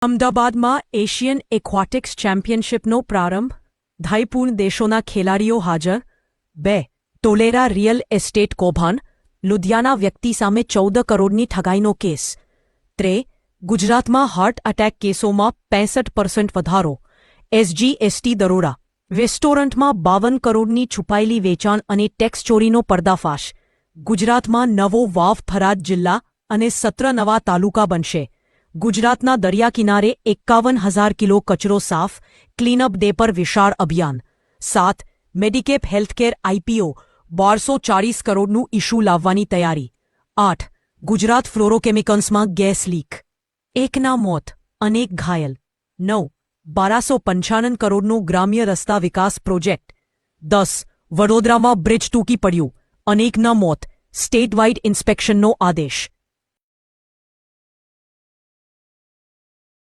અમદાવાદમાં એશિયન એક્વાટિક્સ ચેમ્પિયનશિપનો પ્રારંભ, ધાઈપૂર્ણ દેશોના ખેલાડીઓ હાજર. 2. ટોલેરા રિયલ એસ્ટેટ કૌભાંડ, લુધિયાના વ્યક્તિ સામે 14 કરોડની ઠગાઈનો કેસ. 3. ગુજરાતમાં હાર્ટ એટેક કેસોમાં 65% વધારો, એસજીએસટી દરોડા, રેસ્ટોરન્ટમાં 52 કરોડની છુપાયેલી વેચાણ અને ટેક્સ ચોરીનો પર્દાફાશ. ગુજરાતમાં નવો વાવ થરાદ જિલ્લા અને 17 નવા તાલુકા બનશે. ગુજરાતના દરિયાકિનારે 51,000 કિલો કચરો સાફ, ક્લીનઅપ ડે પર વિશાળ અભિયાન. 7. મેડિકેપ હેલ્થકેર આઈપીઓ, 1240 કરોડનું ઇશ્યુ લાવવાની તૈયારી. 8. ગુજરાત ફ્લોરોકેમિકલ્સમાં ગેસ લીક, 1ના મોત, અનેક ઘાયલ. 9. 1295 કરોડનું ગ્રામ્ય રસ્તા વિકાસ પ્રોજેક્ટ. 10. વડોદરામાં બ્રિજ તૂટી પડ્યું, અનેકના મોત, સ્ટેટ વાઇડ ઇન્સ્પેક્શનનો આદેશ.